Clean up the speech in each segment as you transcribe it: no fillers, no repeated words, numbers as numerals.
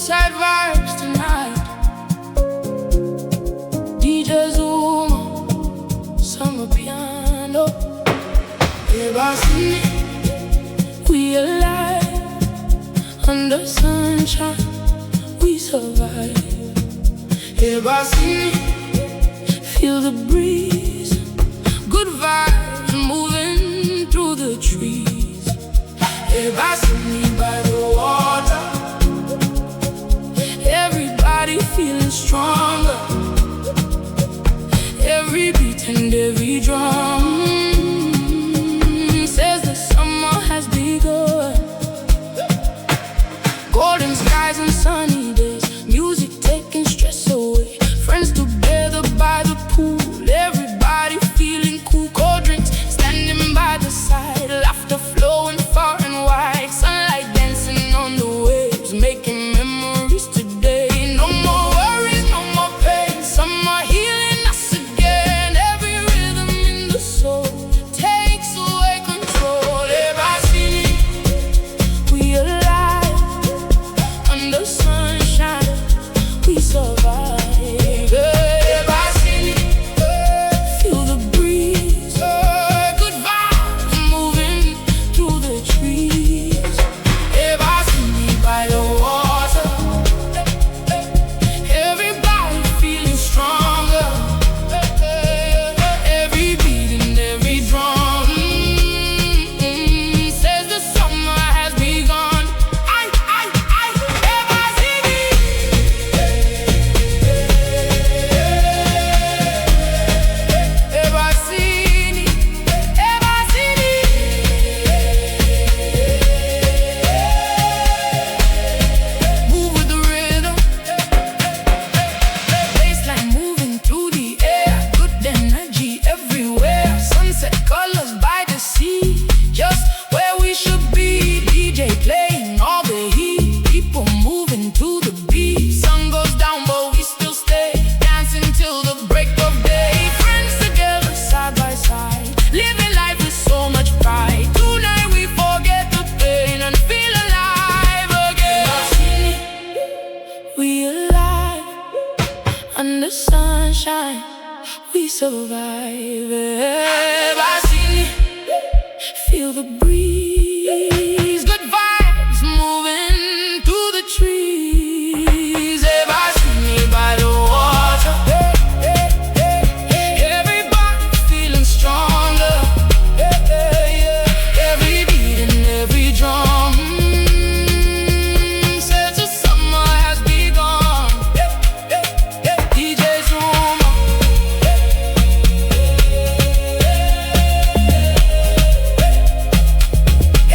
Poolside vibes tonight. DJ Zuma, summer piano. Ebasini, we alive. Under sunshine, we survive. Ebasini, feel the breeze. Good vibes moving through the trees. Ebasini by the water. Everybody feeling stronger. Every beat and every drum says the summer has begun. Golden skies and sunny days, music taking stress away. Friends together by the pool, everybody feeling cool. Cold drinks standing by the side, laughter flowing far and wide. Sunlight dancing on the waves, making memories today. No more worries, no more pain. Summer healing us again. Every rhythm in the soul takes away control. Ebasini, we alive. Under sunshine, we survive. Ebasini, feel the breeze. Good vibes moving through the trees. Ebasini by the water. Everybody feeling stronger. Every beat and every drum says the summer has begun. Ebasini. Ebasini, Ebasini. Move with the rhythm. Baseline moving through the air. Good energy everywhere. Sunset colors by the sea. Just where we should be. DJ playing all the heat. People moving to the beat. Sun goes down but we still stay. Dancing till the break of day. Friends together side by side. Living life with so much pride. Tonight we forget the pain and feel alive again. We alive. Under sunshine, we survive. Ebasini, feel the breeze. Good vibes moving through the trees. Ebasini by the water. Everybody feeling stronger. Every beat and every drum says the summer has begun. DJ Zuma.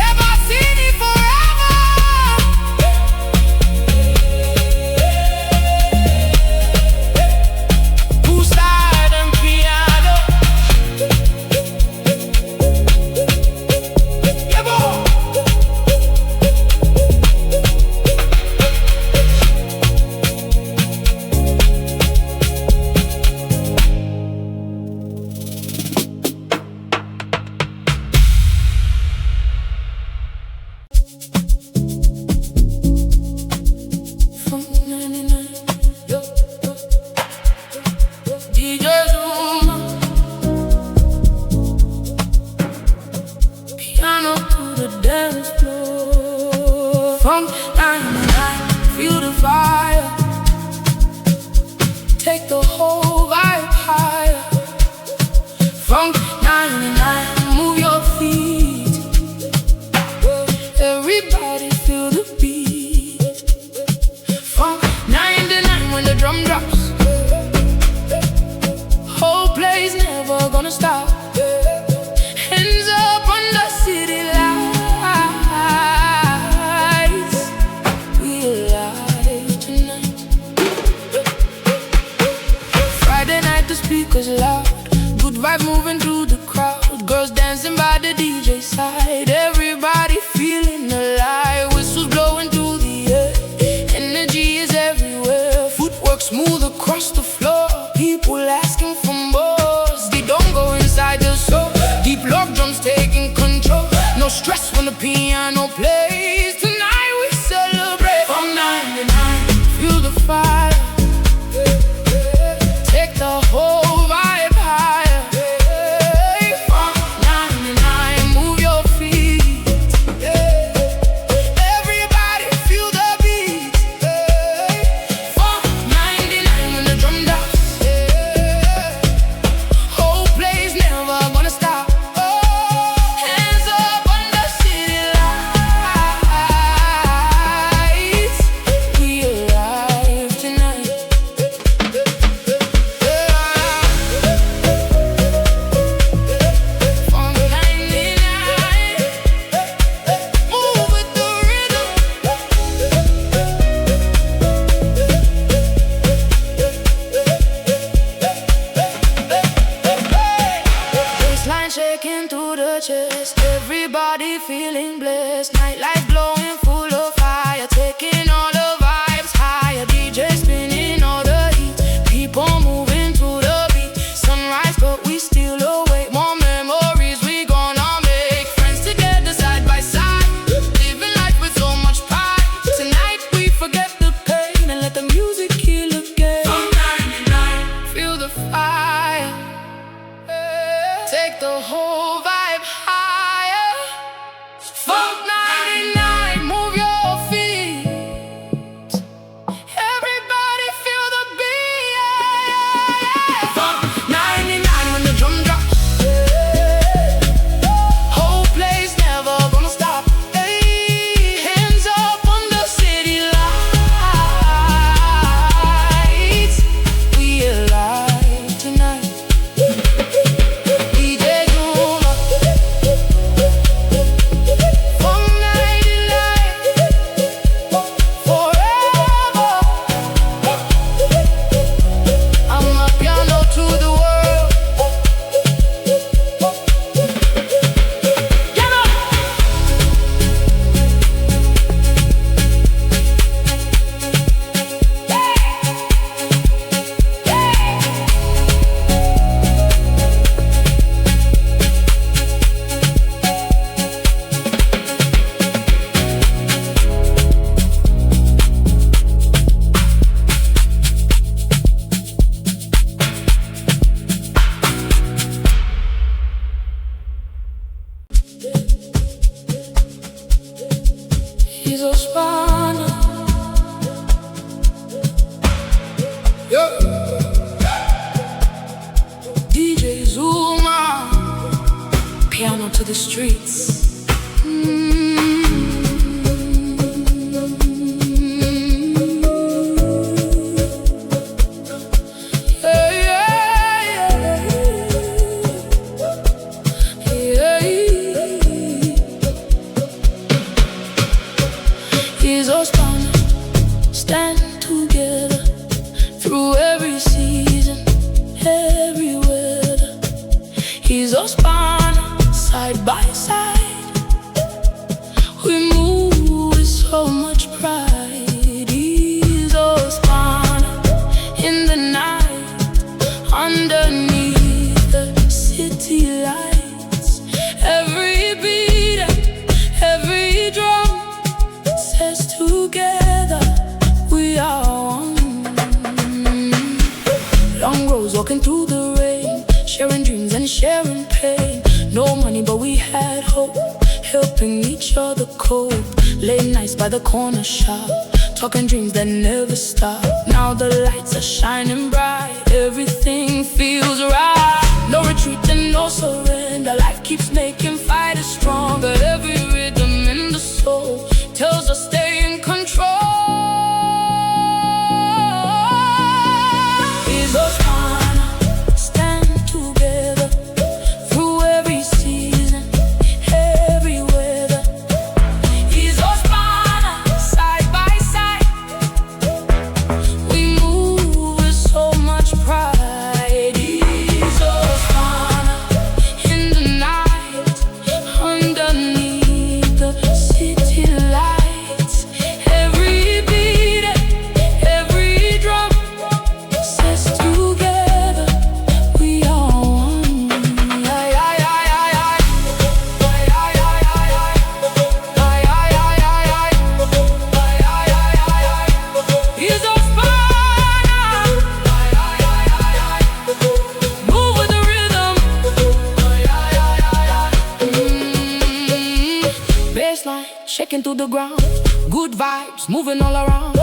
Ebasini forever. Poolside and piano. Yebo. From 99, yo. DJ Zuma. Piano to the dance floor. From 99, feel the fire. Take the whole vibe higher. From 99, move your feet. Everybody feel the beat. From 99, when the drum drops, whole place never gonna stop. Hands up on the city lights. We alive tonight. Friday night, the speakers loud. Good vibe moving through the crowd. Girls dancing by the DJ side. Everybody feeling alive. Whistles blowing through the air. Energy is everywhere. Footwork smooth across the floor. People asking for more. Sgidongo inside the soul. Deep love drums taking control. No stress when the piano plays. Tonight we celebrate. From 99. shaking through the chest, everybody feeling blessed. Nightlife blowing full of fire, taking all the vibes higher. DJ spinning all the heat, people moving to the beat. Sunrise but we still awake, more memories we gonna make. Friends together side by side, living life with so much pride. Tonight we forget the pain and let the music heal again. From 99, feel the fire, take the whole vibe higher. Funk 99, move your feet. Everybody feel the beat, yeah, yeah. Funk 99 when the drum drops, whole place never gonna stop. Hey, hands up on the city lights. We alive tonight. DJ Zuma, Funk 99, forever. Amapiano to the world. Get up! Izospana, yeah. DJ Zuma, piano to the streets. Yeah, yeah, yeah. Izospana, stand together through every season, every weather. Izospana, side by side, we move with so much pride. Izospana, in the night, underneath the city lights. Every beat, every drum says together we are one. Long roads walking through the rain, sharing dreams and sharing pain. No money but we had hope, helping each other cope. Late nights by the corner shop, talking dreams that never stop. Now the lights are shining bright, everything feels right. No retreat and no surrender, life keeps making fighters stronger. Every rhythm in the soul tells us stay in control. Izospana, stand together through every season, every weather. Izospana, side by side, we move with so much pride. Izospana, in the night, underneath the city lights. Every beat, every drum says together we are one. Izospana, move with the rhythm. Bassline shaking through the ground, good vibes moving all around.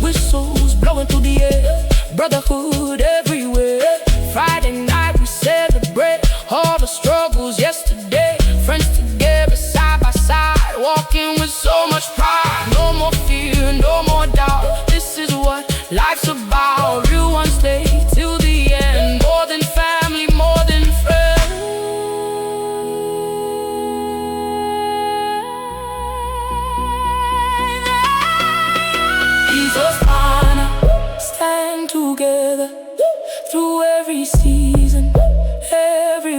Whistles blowing through the air, brotherhood everywhere. Friday night we celebrate all the struggles yesterday. Friends together side by side, walking with so much pride. No more fear, no more doubt, this is what life's about. Real ones stay till the end, more than family, more than friends. Izospana, stand together through every season, every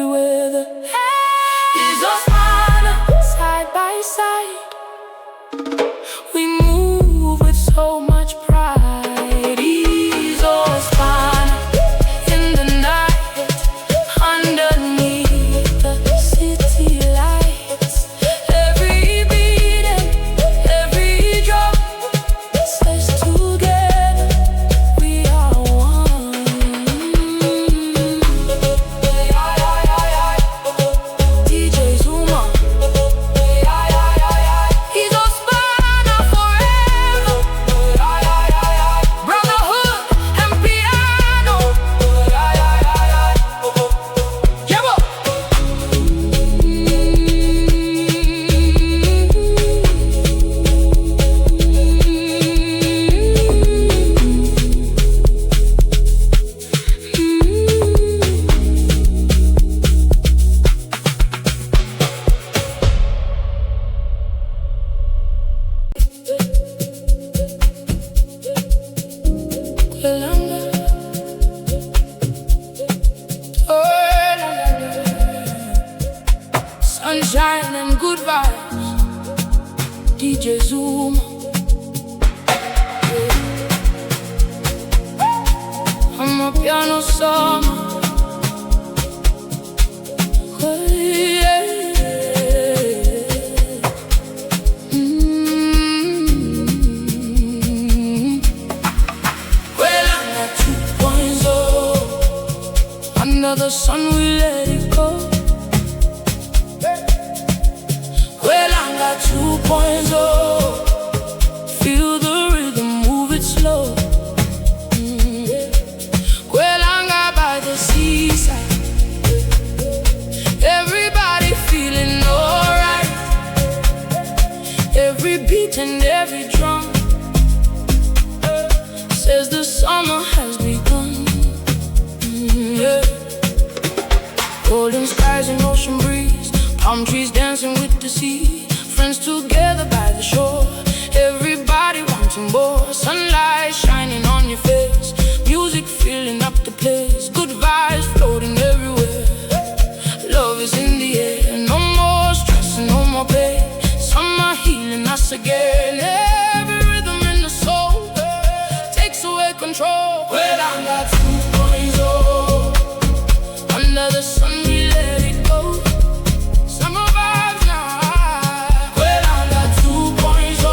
sunshine and good vibes. DJ Zuma. Amapiano summer. Under the sun we let it go. Kwelanga 2.0. Feel the rhythm, move it slow. Kwelanga by the seaside. Everybody feeling alright. Every beat and every drum says the summer has begun. Golden skies and ocean breeze, palm trees dancing with the sea, friends together by the shore, everybody wanting more. Sunlight shining on your face, music filling up the place, good vibes floating everywhere. Love is in the air, no more stress and no more pain. Summer healing us again. Every rhythm in the soul takes away control. Well, I'm not 2.0. Under the sun we let it go. Summer vibes now. Well, I'm not 2.0.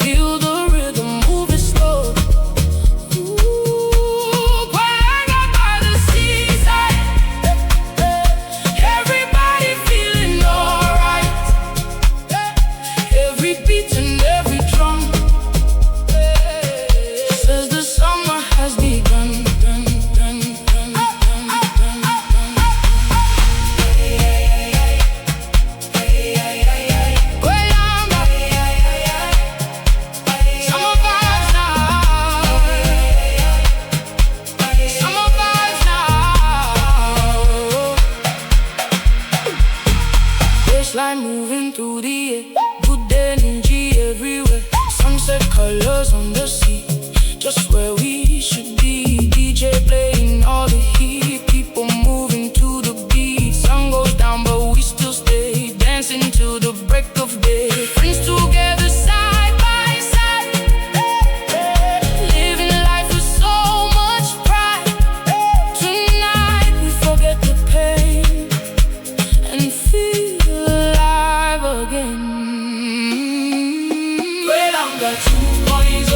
Feel the rhythm, move it slow. Ooh, Kwanga by the seaside. Everybody feeling alright. Every beat and every drum says the summer has begun. Line moving through the air, good energy everywhere. Sunset colors on the sea, just where we should be. DJ playing all the heat, people moving to the beat. Sun goes down but we still stay, dancing till the break of day. Friends together side by side, living life with so much pride. Tonight we forget the pain and feel again. Well, I'm got 2.0.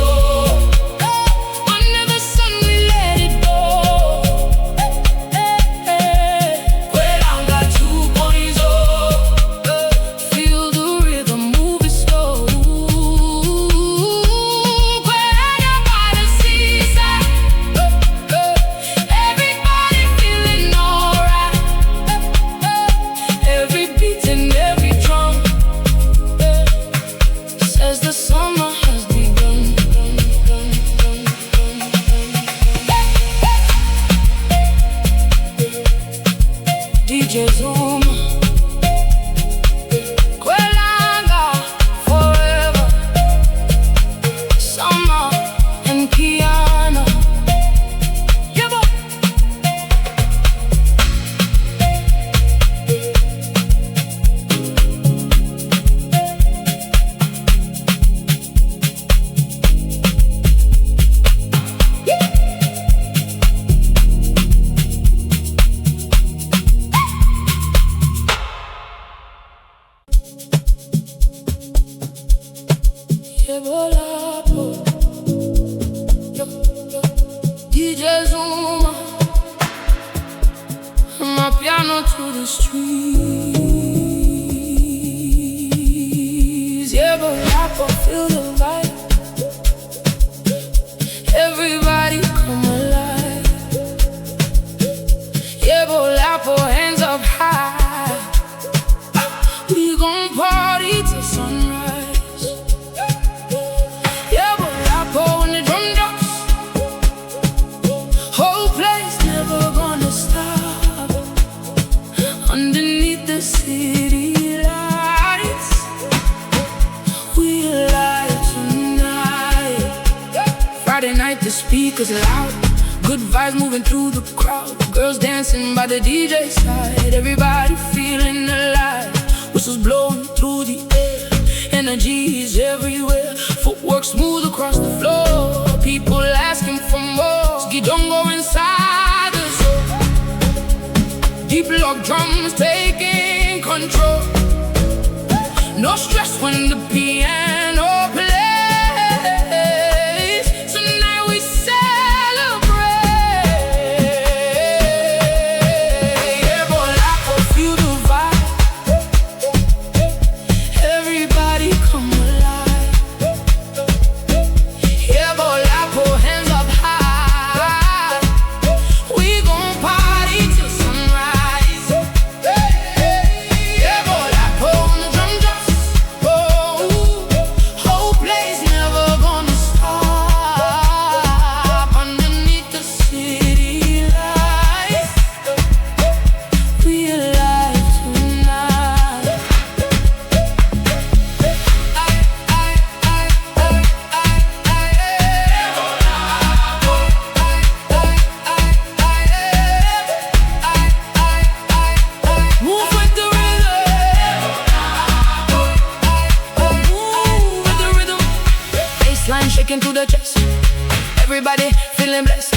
Under the sun we let it go. Well, I'm got 2.0. Feel the rhythm, move it slow. Kwanga by the seaside. Everybody feeling alright. Every beat and every drum says the summer has begun. DJ Zuma. Kwelanga forever. Summer and piano. Yebo. Yebo Lapho. DJ Zuma. My piano to the streets. Yebo Lapho, feel the vibe. Everybody come alive. Yebo Lapho, hands up high. We gon' party till sunrise. Yebo Lapho when the drum drops, whole place never gonna stop. Underneath the city lights, we alive tonight. Friday night the speakers loud, good vibes moving through the crowd. Girls dancing by the DJ side, everybody feel feeling alive. Whistles blowing through the air, energy is everywhere. Footwork smooth across the floor, people asking for more. Sgidongo inside the soul, deep locked drums taking control. No stress when the piano plays. Tonight we celebrate. Yebo Lapho, feel the vibe. Everybody come alive. Yebo Lapho, hands up high. We gon' party till sunrise. Yebo Lapho on the drum drops. Whole place never gonna stop. Underneath the city lights, we alive tonight. Move with the rhythm. Move with the rhythm. Baseline shaking through the chest. Everybody feeling blessed.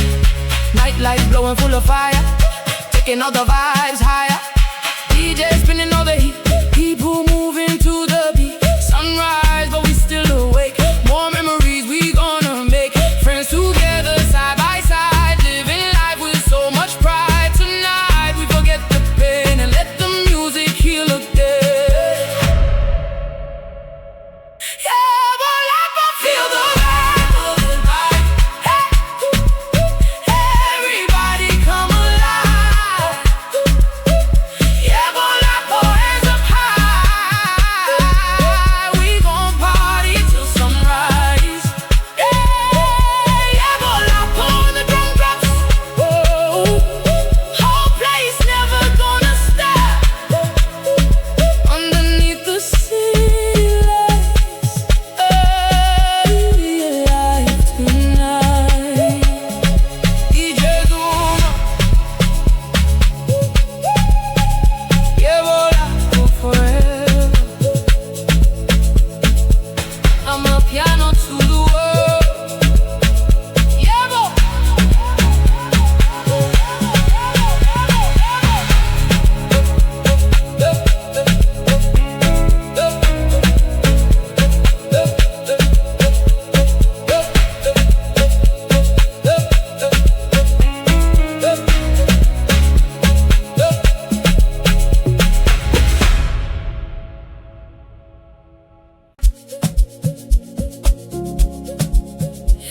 Nightlight blowing full of fire, taking all the vibes higher. DJ spinning all the heat. People moving to the beat. Sunrise, but we still awake. More memories we gonna make. Friends together side by side, living life with so much pride. Tonight we forget the pain and let the music heal again. Yebo Lapho, feel the vibe. Everybody come alive. Yebo Lapho, hands up high. We gon' party till sunrise. Yebo Lapho on the drum drops. Whole place never gonna stop. Underneath the city lights, we alive tonight. DJ Zuma, Yebo Lapho forever. I'm a piano to the world. Yebo.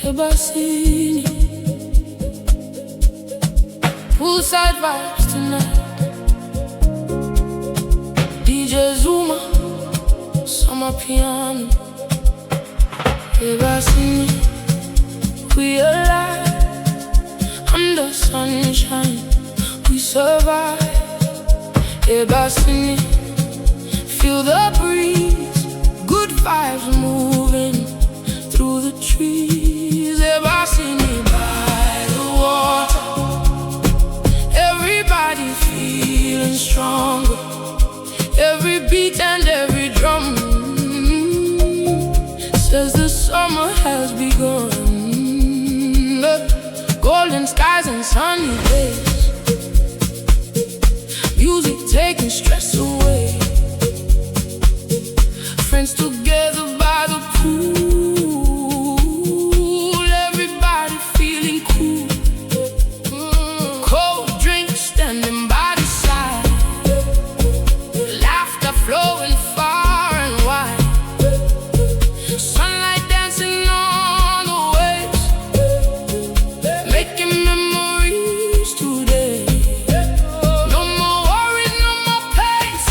Ebasini, poolside vibes tonight. DJ Zuma, Amapiano. Ebasini, we alive under sunshine. We survive. Ebasini, feel the breeze. Good vibes moving through the trees. Ebasini by the water, everybody feeling stronger. Every beat and every drum says the summer has begun. Golden skies and sunny days, music taking stress away. Friends together by the pool, everybody feeling cool. Cold drinks standing by the side, laughter flowing far and wide. Sunlight dancing on the waves, making memories today. No more worries, no more pains.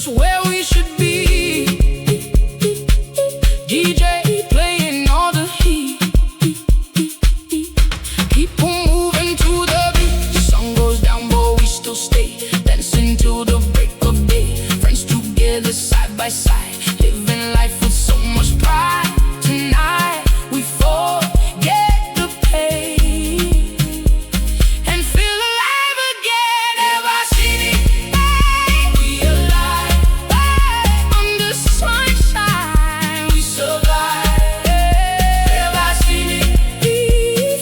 just where we should be. DJ playing all the heat. Keep on moving to the beat. The sun goes down but we still stay, dancing till the break of day. Friends together side by side, living life with so much pride. Tonight we forget the pain and feel alive again. Ebasini, we alive. Under sunshine we survive. Ebasini,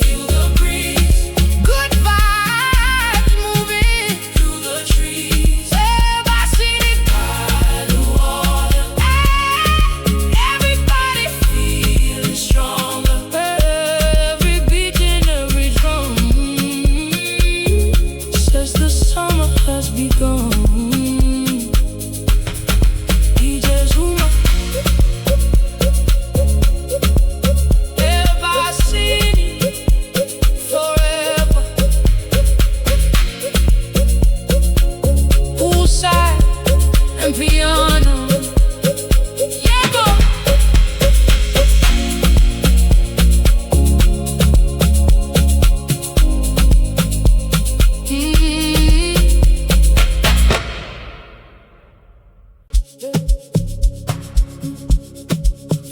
feel the breeze. Good vibes moving through the trees. Ebasini, by the water. Everybody feeling stronger. Every beat and every drum says the summer has begun. DJ Zuma, Ebasini, forever. Poolside and piano. Yebo.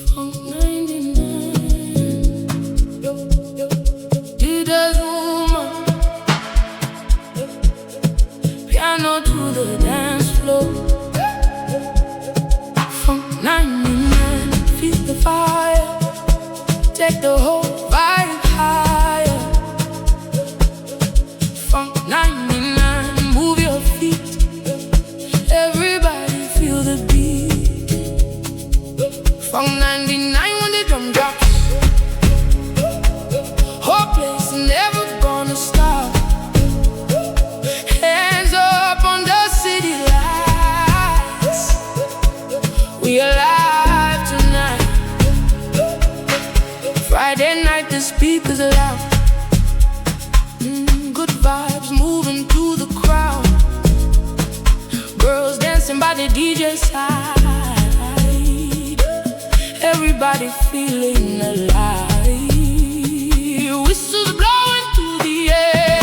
From 99, did a Zuma, piano to the dance floor. From 99, feel the fire, take the whole vibe higher. From 99, move your feet, everybody feel the beat. From 99, when the drum drops, whole place never gonna stop. Hands up on the city lights, we alive tonight. Friday night, the speakers are loud. Good vibes moving through the crowd. Girls dancing by the DJ side. Everybody feeling alive. Whistles blowing through the air.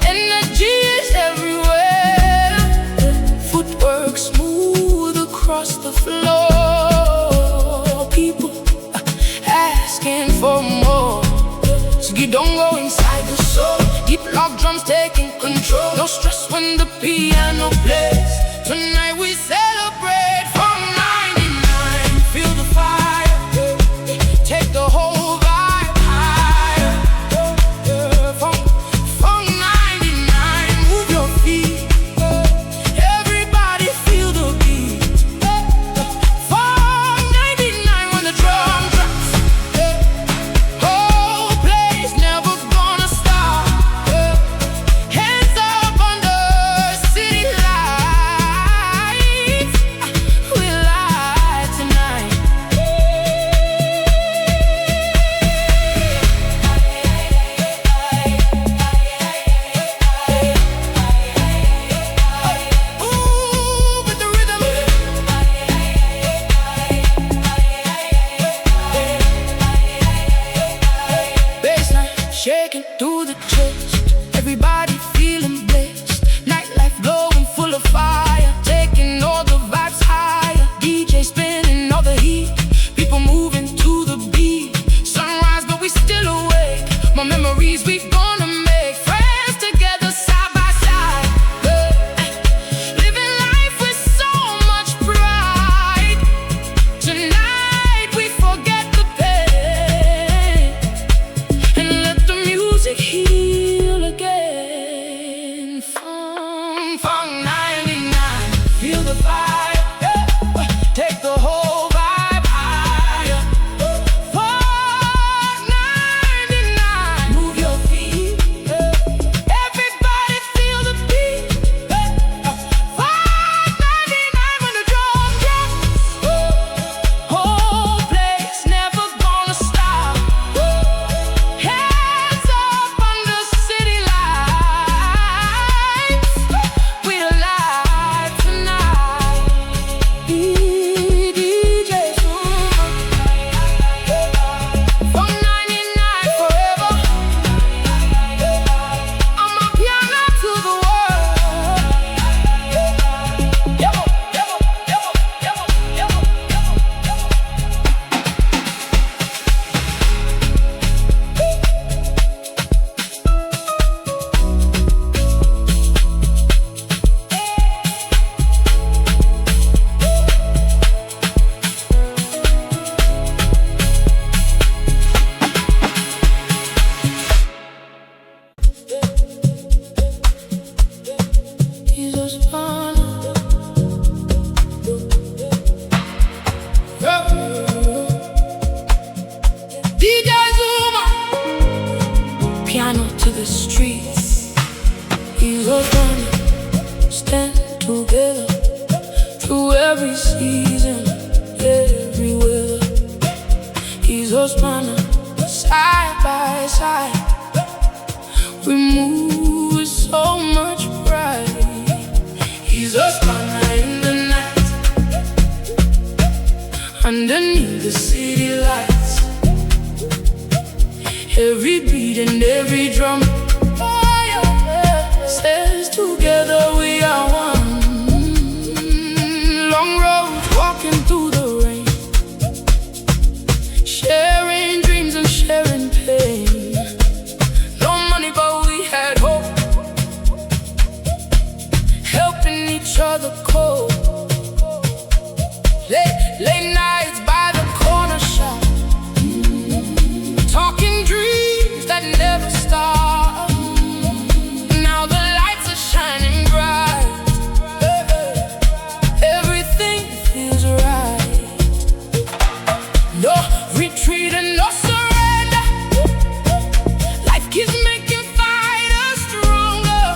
Energy is everywhere. Footwork smooth across the floor. People asking for more. Sgidongo inside the soul. Deep lock drums taking control. No stress when the piano plays. Tonight we celebrate. From 99, feel the fire. Take the whole vibe higher. From 99, move your feet. Everybody feel the beat. From 99, when the drum drops, whole place never gonna stop. Hands up under city lights. Izospana, stand together through every season, every weather. Izospana, side by side, we move with so much pride. Izospana in the night, underneath the city lights, every beat and every drum says together we are one. Long roads walking through the rain, sharing dreams and sharing pain. No money but we had hope, helping each other cope. Late nights by the corner shop, talking dreams that never stop. Now the lights are shining bright, everything feels right. No retreat and no surrender, life keeps making fighters stronger.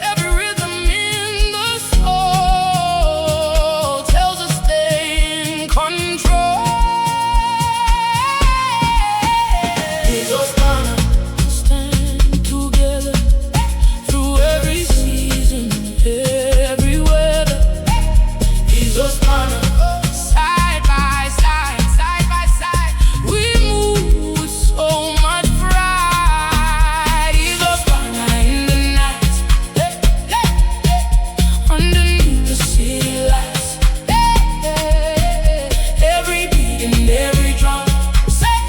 Every rhythm in the soul tells us stay in control. Izospana, stand together through every season, every weather. Izospana, side by side, side by side, we move with so much pride. Izospana in the night, underneath the city lights, every beat and every drum says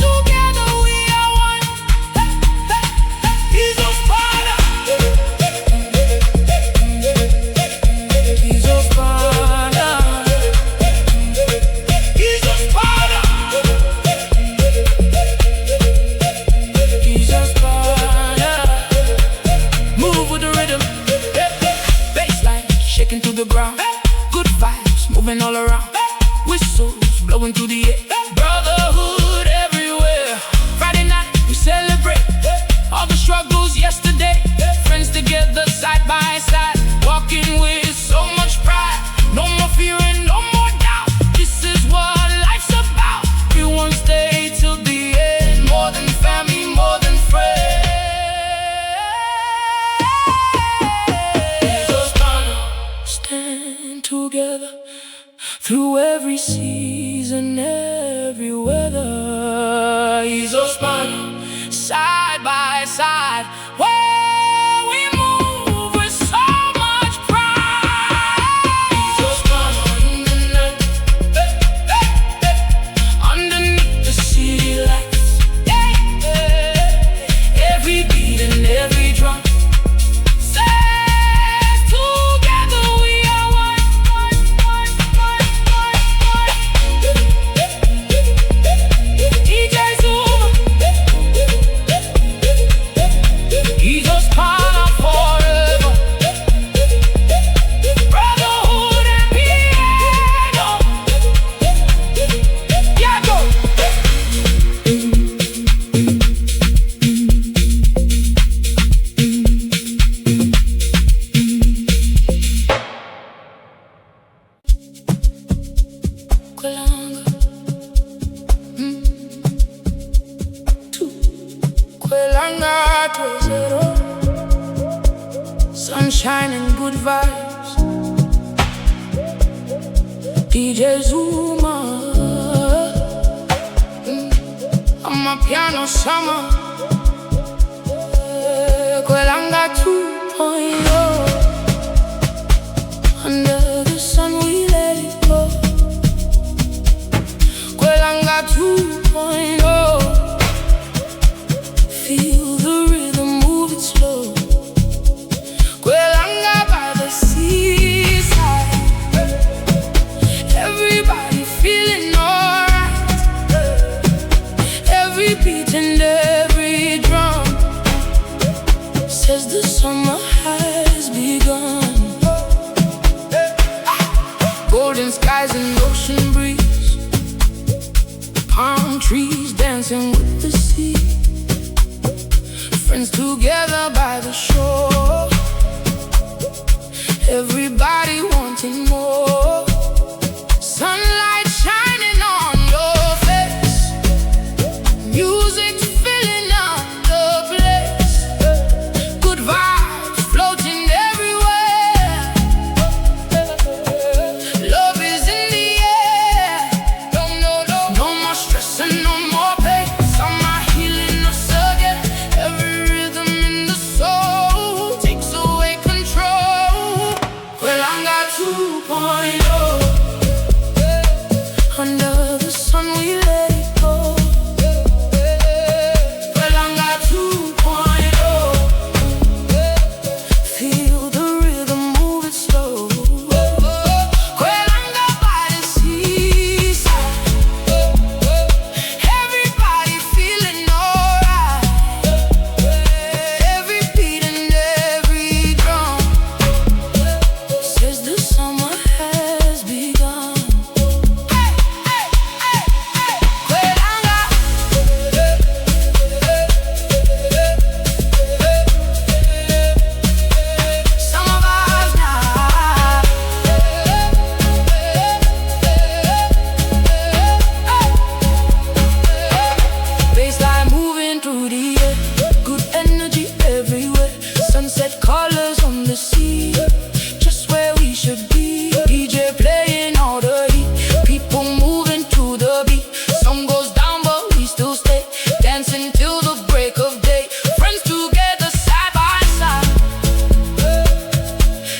together we are one. Izospana, Izospana, Izospana, Izospana. Move with the rhythm, bassline shaking through the ground, good vibes moving all around, whistles blowing through the air, brotherhood everywhere. Friday night we celebrate all the struggles yesterday, friends together side by side, walking with so much pride. No more fear and no more doubt, this is what life's about. We won't stay till the end, more than family, more than friends. Izospana, stand together through every season, every weather. Izospana, side by side, where we move with so much pride. Izospana in the night, underneath the city lights, every beat and every drum says together we are one. DJ Zuma, Izospana forever, brotherhood and piano. Yebo. Kwelanga, two. Kwelanga twezero, sunshine and good vibes. DJ Zuma, Amapiano summer. Kwelanga 2.0, under the sun we let it go. Kwelanga 2.0, feel the rhythm, move it slow. Kwelanga by the seaside, everybody feeling alright. Every beat and every drum says the summer has begun. Golden skies and ocean breeze, palm trees dancing with the sea. friends together by the shore, everybody wanting more. Sunlight shining on your face, music filling up the place, good vibes floating everywhere. Love is in the air. No, no, no, no more stress and no more pain. Summer healing us again. Every rhythm in the soul takes away control. Well, I got 2.0. Under the sun we let it go. Well, I got 2.0. Feel the rhythm, move it slow. Well, I got by the seaside, everybody feeling alright. Every beat and every drum says the summer has begun. Baseline moving through the air, good energy everywhere. Sunset colors on the sea, just where we should be. DJ playing all the heat, people moving to the beat. Sun goes down but we still stay, dancing till the break of day. Friends together side by side,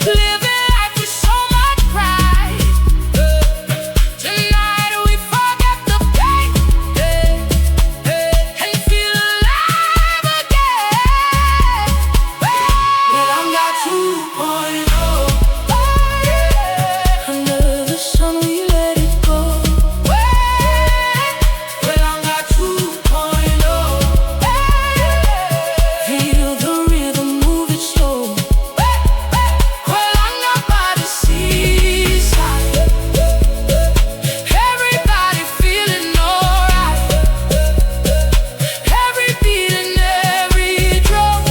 living life with so much pride. Tonight we forget the pain, and feel alive again. Well, I got 2.0. Under the sun we let it go. Well, I got 2.0. Feel the rhythm, move it slow. Well, I got by the seaside, everybody feeling alright. Every beat and every drum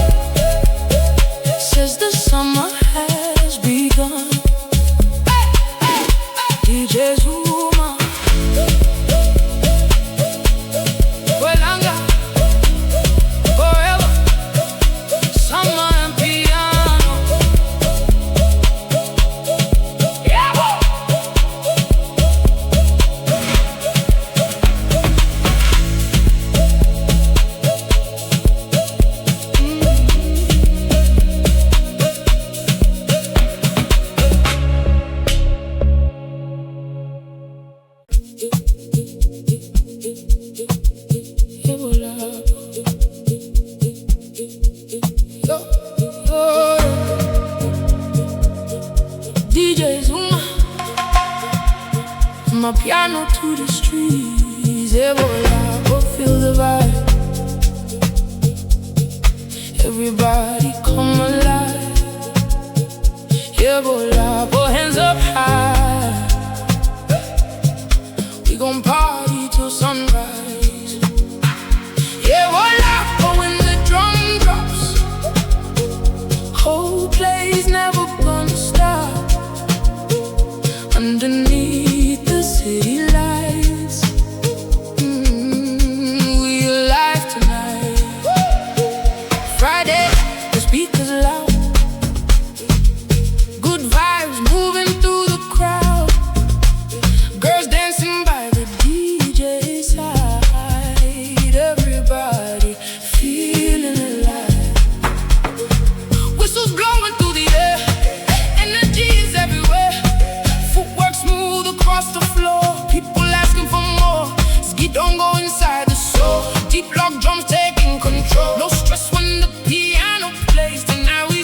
says the summer has begun. DJ Zuma. Well, I got forever summer and piano. Yebo. Yebo Lapho. Yo, yo. DJ Zuma, my piano to the streets. Yebo Lapho, feel the vibe. Everybody come alive. Yebo Lapho, hands up high. We gon' party till sunrise. Yebo Lapho, when the drum drops, whole place never gonna stop. Underneath the city lights, we alive tonight. Friday, the speakers loud, good vibes moving through the crowd. Girls dancing by the DJ side, everybody feeling alive. Whistles blowing through the air, energy is everywhere. Footwork smooth across the floor, people asking for more. Sgidongo inside the soul, deep lock drums taking control. No stress when the piano plays, tonight we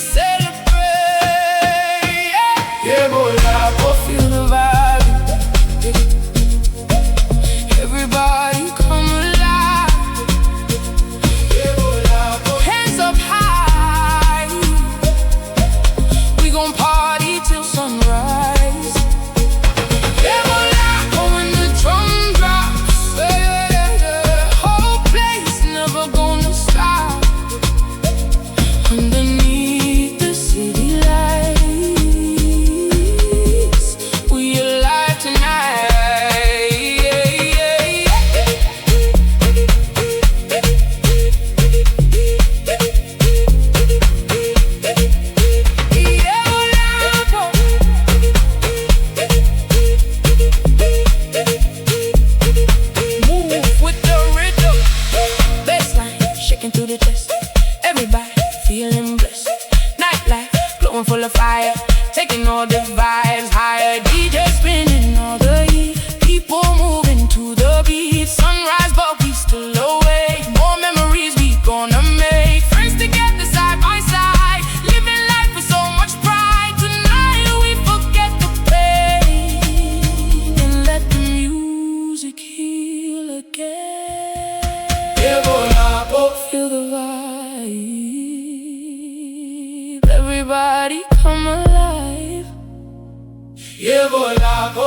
Everybody feeling blessed. Nightlife glowing full of fire, taking all the vibes higher. DJ spinning all the heat, people moving to the beat. Sunrise but we still awake, more memories we gonna make. Friends together side by side, living life with so much pride. Tonight we forget the pain and let the music heal again. Yebo Lapho, feel the vibe, everybody come alive. Yebo Lapho.